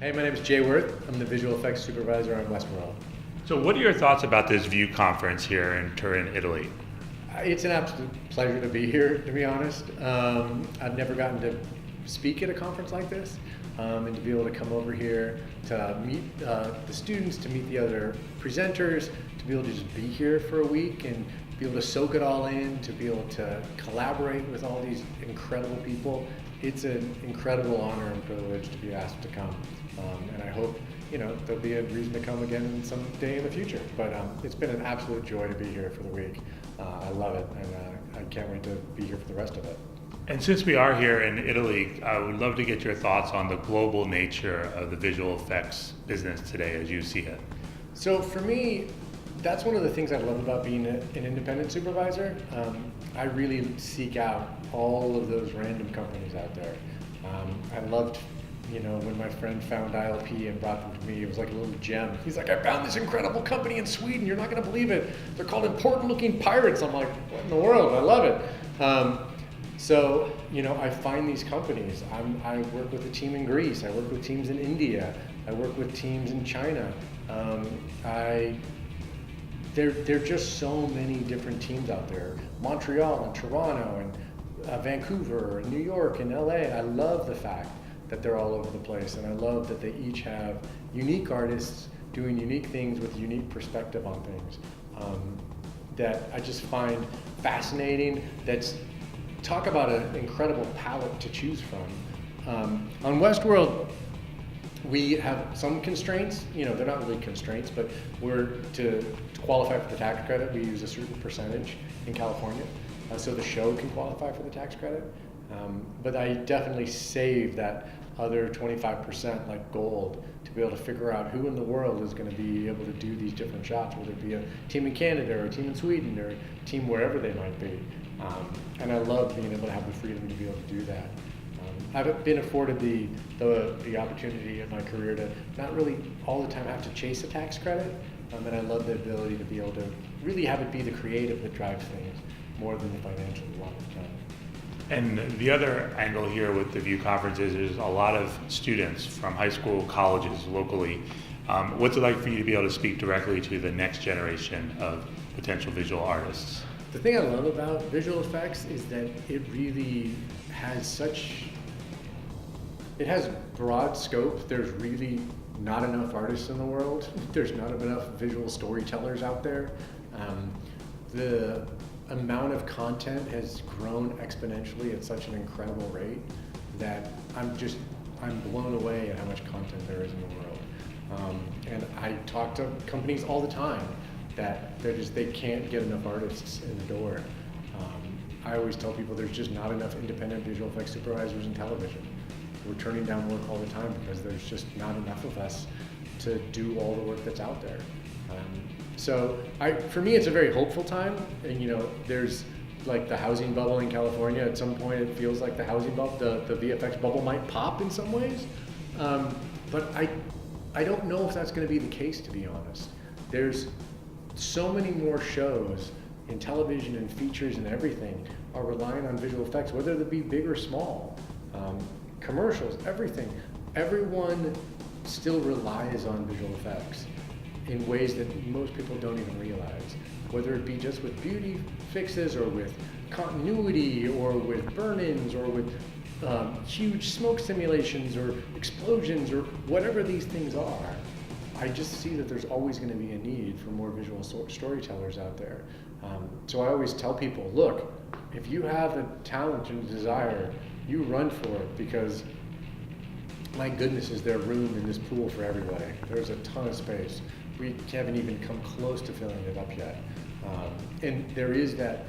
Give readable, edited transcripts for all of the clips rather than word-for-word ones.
Hey, my name is Jay Worth. I'm the visual effects supervisor on Westworld. So, what are your thoughts about this View conference here in Turin, Italy? It's an absolute pleasure to be here, to be honest. I've never gotten to speak at a conference like this, and to be able to come over here to meet the students, to meet the other presenters, to be able to just be here for a week and be able to soak it all in, to be able to collaborate with all these incredible people. It's an incredible honor and privilege to be asked to come, and I hope there'll be a reason to come again someday in the future. But it's been an absolute joy to be here for the week. I love it, and I can't wait to be here for the rest of it. And since we are here in Italy, I would love to get your thoughts on the global nature of the visual effects business today as you see it. So for me, that's one of the things I love about being an independent supervisor. I really seek out all of those random companies out there. I loved, when my friend found ILP and brought them to me, it was like a little gem. He's like, I found this incredible company in Sweden. You're not going to believe it. They're called Important Looking Pirates. I'm like, what in the world? I love it. So, I find these companies. I work with a team in Greece. I work with teams in India. I work with teams in China. There are just so many different teams out there. Montreal and Toronto and Vancouver and New York and LA. I love the fact that they're all over the place, and I love that they each have unique artists doing unique things with unique perspective on things that I just find fascinating. Talk about an incredible palette to choose from. On Westworld, we have some constraints. They're not really constraints, but to qualify for the tax credit, we use a certain percentage in California, so the show can qualify for the tax credit. But I definitely save that other 25%, like gold, to be able to figure out who in the world is going to be able to do these different shots, whether it be a team in Canada or a team in Sweden or a team wherever they might be. And I love being able to have the freedom to be able to do that. I've been afforded the opportunity in my career to not really all the time have to chase a tax credit, and I love the ability to be able to really have it be the creative that drives things more than the financial a lot of the time. And the other angle here with the View conference is there's a lot of students from high school, colleges locally. What's it like for you to be able to speak directly to the next generation of potential visual artists? The thing I love about visual effects is that it really has it has broad scope. There's really not enough artists in the world. There's not enough visual storytellers out there. The amount of content has grown exponentially at such an incredible rate that I'm blown away at how much content there is in the world. And I talk to companies all the time that they can't get enough artists in the door. I always tell people there's just not enough independent visual effects supervisors in television. We're turning down work all the time because there's just not enough of us to do all the work that's out there. So for me, it's a very hopeful time. And there's like the housing bubble in California. At some point, it feels like the housing bubble, the VFX bubble might pop in some ways. But I don't know if that's going to be the case, to be honest. There's so many more shows in television and features and everything are relying on visual effects, whether they be big or small. Commercials, everything. Everyone still relies on visual effects in ways that most people don't even realize, whether it be just with beauty fixes or with continuity or with burn-ins or with huge smoke simulations or explosions or whatever these things are. I just see that there's always going to be a need for more visual storytellers out there. So I always tell people, look, if you have a talent and a desire, you run for it, because my goodness, is there room in this pool for everybody. There's a ton of space. We haven't even come close to filling it up yet. And there is that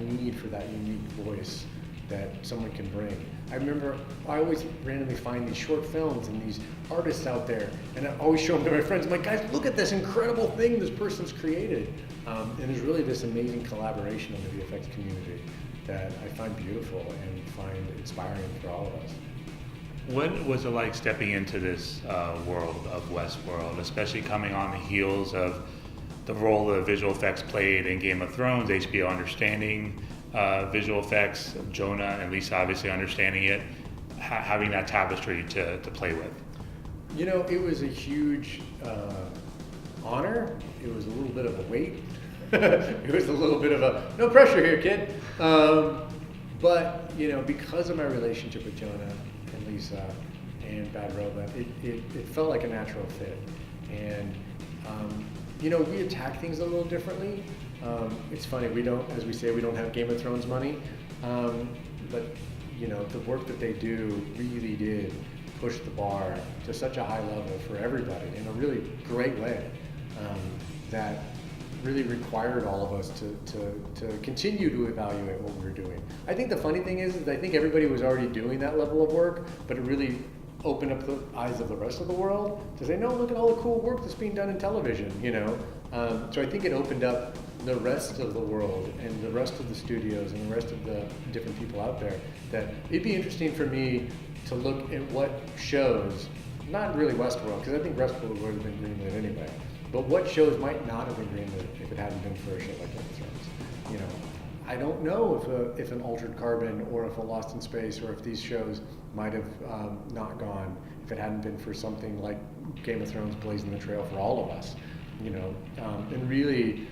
need for that unique voice that someone can bring. I remember I always randomly find these short films and these artists out there, and I always show them to my friends. I'm like, guys, look at this incredible thing this person's created. And there's really this amazing collaboration in the VFX community that I find beautiful and find inspiring for all of us. What was it like stepping into this world of Westworld, especially coming on the heels of the role that visual effects played in Game of Thrones, HBO understanding visual effects, Jonah and Lisa obviously understanding it, having that tapestry to play with? It was a huge honor. It was a little bit of a weight. It was a little bit of a no pressure here, kid. But because of my relationship with Jonah and Lisa and Bad Robot, it felt like a natural fit. And we attack things a little differently. It's funny, we don't have Game of Thrones money, but the work that they do really did push the bar to such a high level for everybody in a really great way, that really required all of us to continue to evaluate what we were doing. I think the funny thing is I think everybody was already doing that level of work, but it really opened up the eyes of the rest of the world to say, no, look at all the cool work that's being done in television, So I think it opened up the rest of the world and the rest of the studios and the rest of the different people out there, that it'd be interesting for me to look at what shows, not really Westworld, because I think Westworld would have been greenlit anyway, but what shows might not have been greenlit if it hadn't been for a show like Game of Thrones. I don't know if an Altered Carbon or if a Lost in Space or if these shows might have not gone if it hadn't been for something like Game of Thrones blazing the trail for all of us, and really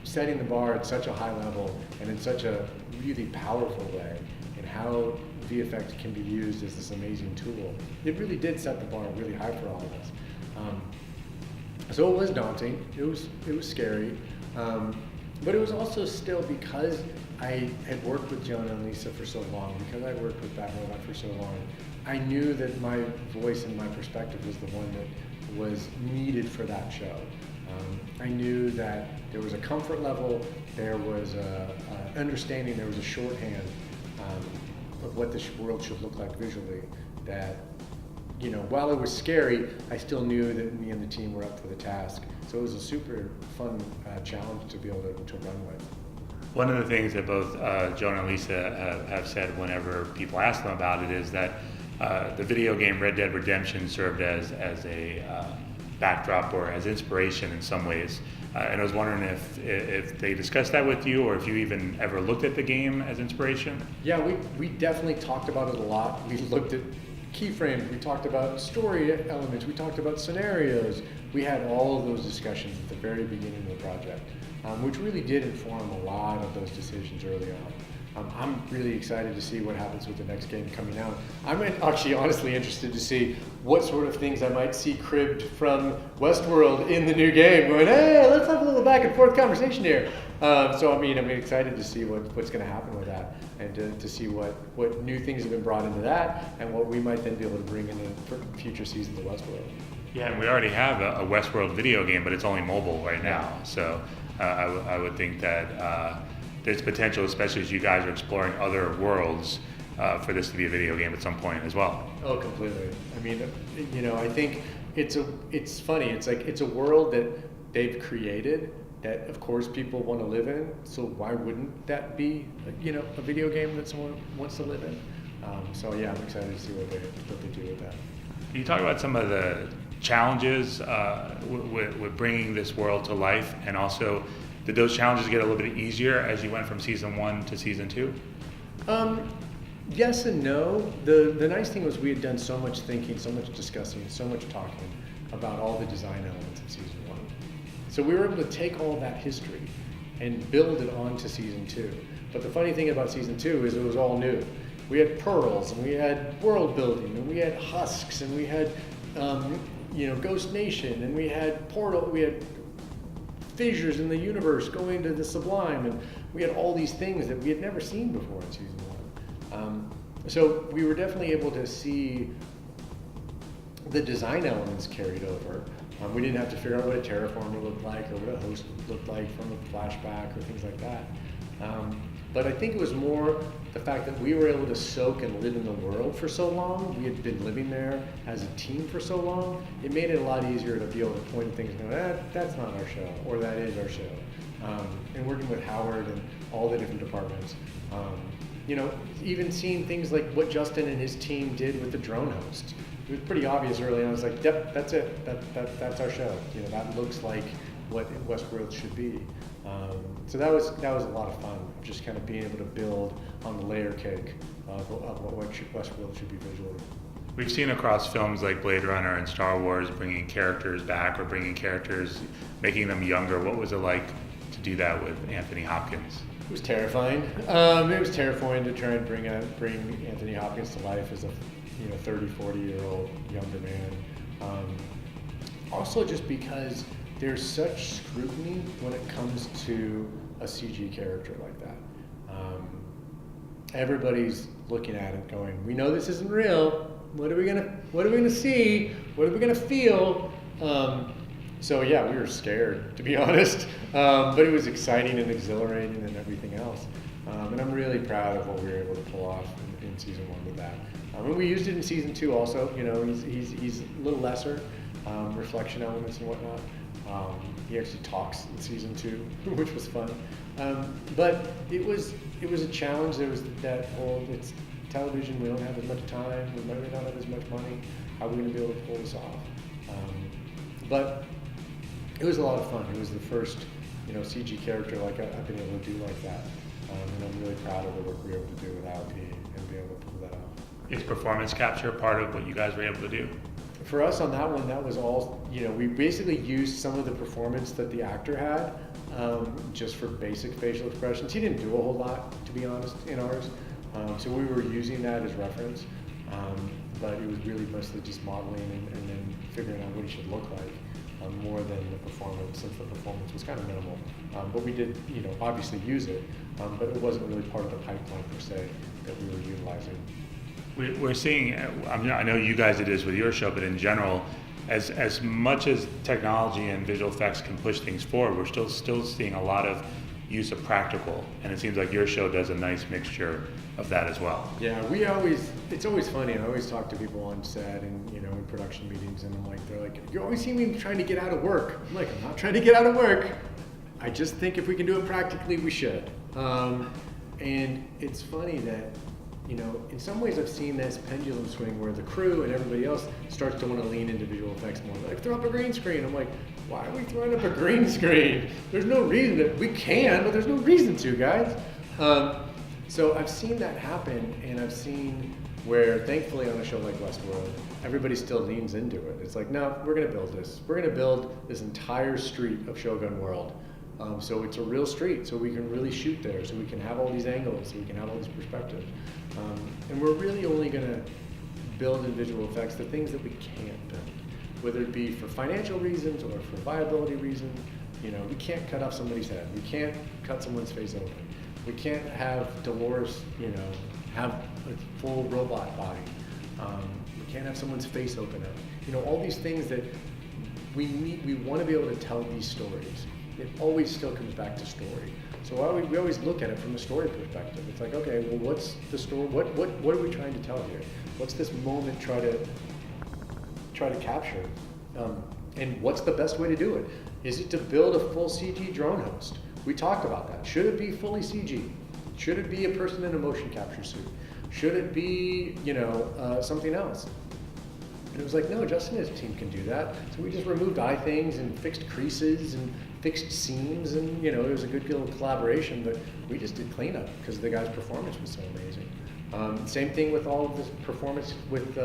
setting the bar at such a high level and in such a really powerful way, and how VFX can be used as this amazing tool. It really did set the bar really high for all of us. So it was daunting. It was scary. But it was also still, because I had worked with Jonah and Lisa for so long, because I worked with Bad Robot for so long, I knew that my voice and my perspective was the one that was needed for that show. I knew that there was a comfort level, there was a understanding, there was a shorthand of what this world should look like visually, that while it was scary, I still knew that me and the team were up for the task. So it was a super fun challenge to be able to run with. One of the things that both Jonah and Lisa have said whenever people ask them about it is that the video game Red Dead Redemption served as a backdrop or as inspiration in some ways. And I was wondering if they discussed that with you, or if you even ever looked at the game as inspiration? Yeah, we definitely talked about it a lot. We looked at keyframes, we talked about story elements, we talked about scenarios. We had all of those discussions at the very beginning of the project, which really did inform a lot of those decisions early on. I'm really excited to see what happens with the next game coming out. I'm actually honestly interested to see what sort of things I might see cribbed from Westworld in the new game, going, hey, let's have a little back and forth conversation here. So I'm excited to see what's going to happen with that, and to see what new things have been brought into that, and what we might then be able to bring into future seasons of Westworld. Yeah, and we already have a Westworld video game, but it's only mobile right now. So I would think that there's potential, especially as you guys are exploring other worlds, for this to be a video game at some point as well. Oh, completely. I think it's funny. It's like it's a world that they've created that, of course, people want to live in. So why wouldn't that be, a video game that someone wants to live in? So yeah, I'm excited to see what they do with that. Can you talk about some of the challenges with bringing this world to life, and also did those challenges get a little bit easier as you went from season 1 to season 2? Yes and no. The nice thing was we had done so much thinking, so much discussing, so much talking about all the design elements of season 1. So we were able to take all that history and build it onto season 2. But the funny thing about season 2 is it was all new. We had pearls, and we had world building, and we had husks, and we had Ghost Nation, and we had fissures in the universe going to the sublime, and we had all these things that we had never seen before in season 1. So we were definitely able to see the design elements carried over. We didn't have to figure out what a terraformer looked like, or what a host looked like from a flashback, or things like that. But I think it was more the fact that we were able to soak and live in the world for so long. We had been living there as a team for so long. It made it a lot easier to be able to point at things and go, that's not our show, or that is our show. And working with Howard and all the different departments, even seeing things like what Justin and his team did with the drone host. It was pretty obvious early on. I was like, yep, that's it. That's our show. That looks like what Westworld should be. So that was a lot of fun, just kind of being able to build on the layer cake of what Westworld should be visually. We've seen across films like Blade Runner and Star Wars bringing characters back or bringing characters, making them younger. What was it like to do that with Anthony Hopkins? It was terrifying. It was terrifying to try and bring Anthony Hopkins to life as a 30, 40-year-old younger man. Also just because there's such scrutiny when it comes to a CG character like that. Everybody's looking at it going, we know this isn't real. What are we gonna see? What are we gonna feel? So yeah, we were scared, to be honest. But it was exciting and exhilarating and everything else. And I'm really proud of what we were able to pull off in season 1 with that. And we used it in season 2 also. He's a little lesser, reflection elements and whatnot. He actually talks in season 2, which was fun. But it was a challenge. There was that whole, it's television, we don't have as much time, we might not have as much money. How are we going to be able to pull this off? But it was a lot of fun. It was the first, CG character like I've been able to do like that. And I'm really proud of the work we were able to do with IP and be able to pull that off. Is performance capture part of what you guys were able to do? For us on that one, that was all, we basically used some of the performance that the actor had just for basic facial expressions. He didn't do a whole lot, to be honest, in ours. So we were using that as reference, but it was really mostly just modeling and then figuring out what he should look like more than the performance, since the performance was kind of minimal. But we did, obviously use it, but it wasn't really part of the pipeline per se that we were utilizing. We're seeing, I know you guys did this with your show, but in general, as much as technology and visual effects can push things forward, we're still seeing a lot of use of practical, and it seems like your show does a nice mixture of that as well. Yeah, it's always funny. I always talk to people on set and in production meetings, and they're like, you always see me trying to get out of work. I'm like, I'm not trying to get out of work. I just think if we can do it practically, we should. And it's funny that in some ways I've seen this pendulum swing where the crew and everybody else starts to want to lean into visual effects more. They're like, throw up a green screen. I'm like, why are we throwing up a green screen? There's no reason that we can, but there's no reason to, guys. So I've seen that happen, and I've seen where, thankfully, on a show like Westworld, everybody still leans into it. It's like, no, we're going to build this. We're going to build this entire street of Shogun World. So it's a real street, so we can really shoot there, so we can have all these angles, so we can have all these perspectives. And we're really only going to build in visual effects the things that we can't build, whether it be for financial reasons or for viability reasons. We can't cut off somebody's head. We can't cut someone's face open. We can't have Dolores, have a full robot body. We can't have someone's face open up. All these things that we want to be able to tell these stories. It always still comes back to story. So we always look at it from a story perspective. It's like, okay, well, what's the story? What are we trying to tell here? What's this moment try to capture? And what's the best way to do it? Is it to build a full CG drone host? We talked about that. Should it be fully CG? Should it be a person in a motion capture suit? Should it be, something else? And it was like, no, Justin and his team can do that. So we just removed eye things and fixed creases and fixed seams, and it was a good little collaboration, but we just did cleanup because the guy's performance was so amazing. Same thing with all of this performance with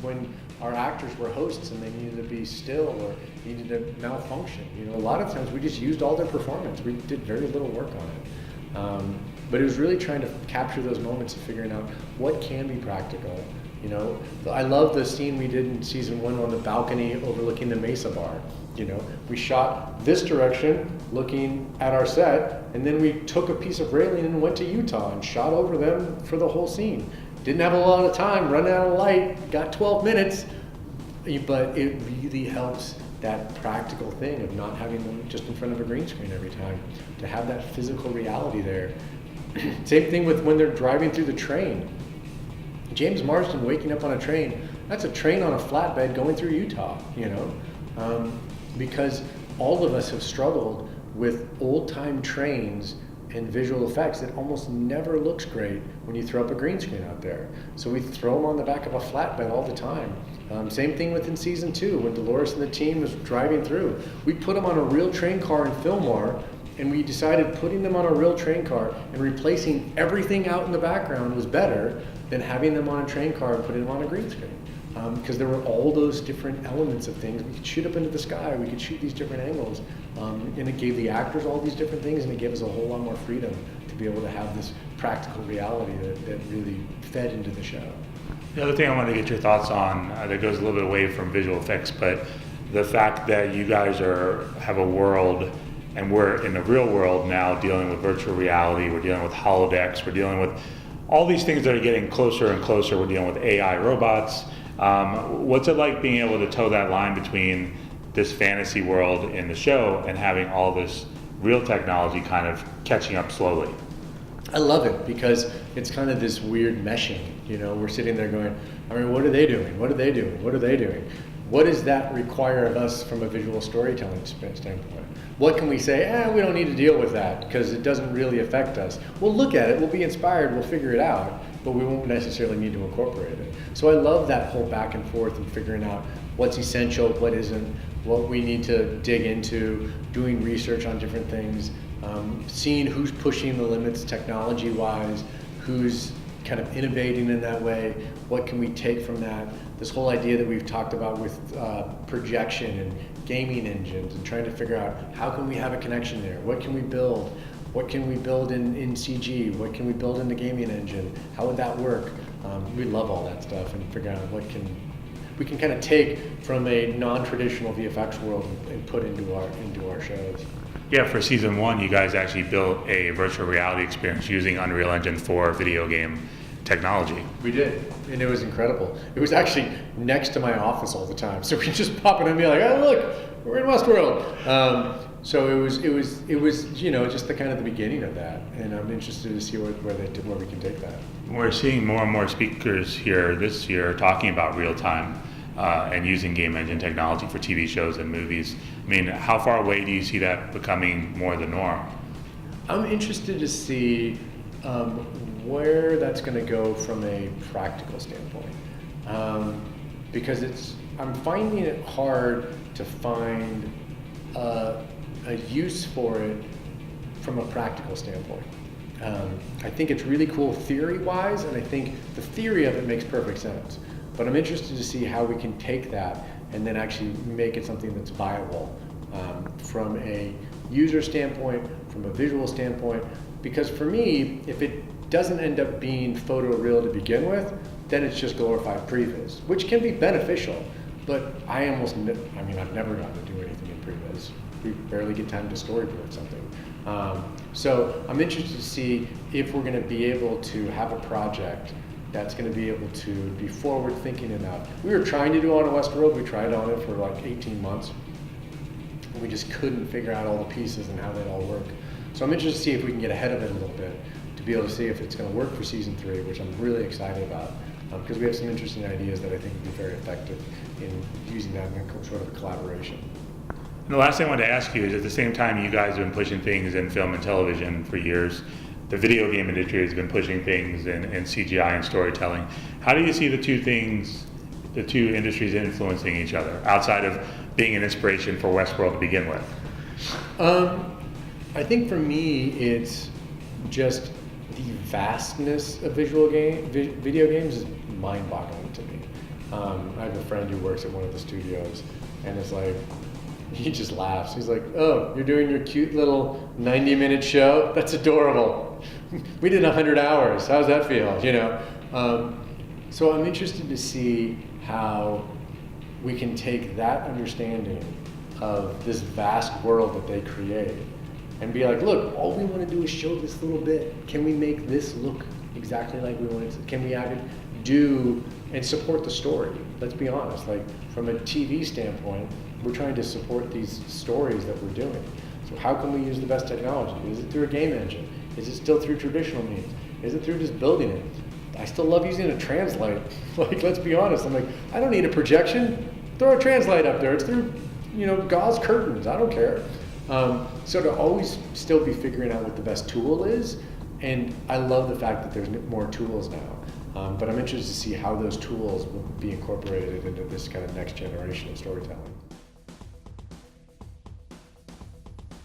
when our actors were hosts and they needed to be still or needed to malfunction. A lot of times we just used all their performance. We did very little work on it. But it was really trying to capture those moments of figuring out what can be practical. I love the scene we did in season 1 on the balcony overlooking the Mesa bar. We shot this direction looking at our set, and then we took a piece of railing and went to Utah and shot over them for the whole scene. Didn't have a lot of time, running out of light, got 12 minutes, but it really helps that practical thing of not having them just in front of a green screen every time, to have that physical reality there. Same thing with when they're driving through the train. James Marsden waking up on a train, that's a train on a flatbed going through Utah, because all of us have struggled with old-time trains and visual effects that almost never looks great when you throw up a green screen out there. So we throw them on the back of a flatbed all the time. Same thing within season 2 when Dolores and the team was driving through. We put them on a real train car in Fillmore, and we decided putting them on a real train car and replacing everything out in the background was better than having them on a train car and putting them on a green screen. Because there were all those different elements of things. We could shoot up into the sky, we could shoot these different angles, and it gave the actors all these different things, and it gave us a whole lot more freedom to be able to have this practical reality that really fed into the show. The other thing I wanted to get your thoughts on that goes a little bit away from visual effects, but the fact that you guys have a world, and we're in the real world now dealing with virtual reality, we're dealing with holodecks, we're dealing with all these things that are getting closer and closer, we're dealing with AI robots. What's it like being able to toe that line between this fantasy world in the show and having all this real technology kind of catching up slowly? I love it because it's kind of this weird meshing. We're sitting there going, what are they doing? What are they doing? What are they doing? What does that require of us from a visual storytelling standpoint? What can we say, we don't need to deal with that because it doesn't really affect us. We'll look at it, we'll be inspired, we'll figure it out, but we won't necessarily need to incorporate it. So I love that whole back and forth and figuring out what's essential, what isn't, what we need to dig into, doing research on different things, seeing who's pushing the limits technology-wise, who's kind of innovating in that way, what can we take from that. This whole idea that we've talked about with projection and gaming engines and trying to figure out how can we have a connection there, what can we build, what can we build in CG, what can we build in the gaming engine, how would that work. We love all that stuff and figure out what we can kind of take from a non-traditional VFX world and put into our shows. Yeah, for season 1, you guys actually built a virtual reality experience using Unreal Engine 4 video game technology. We did, and it was incredible. It was actually next to my office all the time, so we just pop in and be like, "Oh, look, we're in Westworld." So it was just the kind of the beginning of that, and I'm interested to see where we can take that. We're seeing more and more speakers here this year talking about real time and using game engine technology for TV shows and movies. How far away do you see that becoming more the norm? I'm interested to see where that's going to go from a practical standpoint, because I'm finding it hard to find a use for it from a practical standpoint. I think it's really cool theory-wise, and I think the theory of it makes perfect sense. But I'm interested to see how we can take that and then actually make it something that's viable from a user standpoint, from a visual standpoint. Because for me, if it doesn't end up being photoreal to begin with, then it's just glorified previs, which can be beneficial. But I've never gotten to do anything in previs. We barely get time to storyboard something. So I'm interested to see if we're going to be able to have a project that's going to be able to be forward thinking enough. We were trying to do on a Westworld. We tried on it for like 18 months. And we just couldn't figure out all the pieces and how they'd all work. So I'm interested to see if we can get ahead of it a little bit to be able to see if it's going to work for season 3, which I'm really excited about, because we have some interesting ideas that I think would be very effective in using that in sort of a collaboration. And the last thing I wanted to ask you is, at the same time you guys have been pushing things in film and television for years, the video game industry has been pushing things in CGI and storytelling. How do you see the two industries influencing each other, outside of being an inspiration for Westworld to begin with? I think for me, it's just the vastness of video games is mind-boggling to me. I have a friend who works at one of the studios, and it's like, he just laughs. He's like, "Oh, you're doing your cute little 90-minute show? That's adorable. We did 100 hours. How's that feel?" So I'm interested to see how we can take that understanding of this vast world that they create and be like, look, all we want to do is show this little bit. Can we make this look exactly like we want it to? Can we do and support the story? Let's be honest. Like, from a TV standpoint, we're trying to support these stories that we're doing. So how can we use the best technology? Is it through a game engine? Is it still through traditional means? Is it through just building it? I still love using a translite. Like, let's be honest. I'm like, I don't need a projection. Throw a translite up there. It's through, gauze curtains. I don't care. So to always still be figuring out what the best tool is, and I love the fact that there's more tools now. But I'm interested to see how those tools will be incorporated into this kind of next generation of storytelling.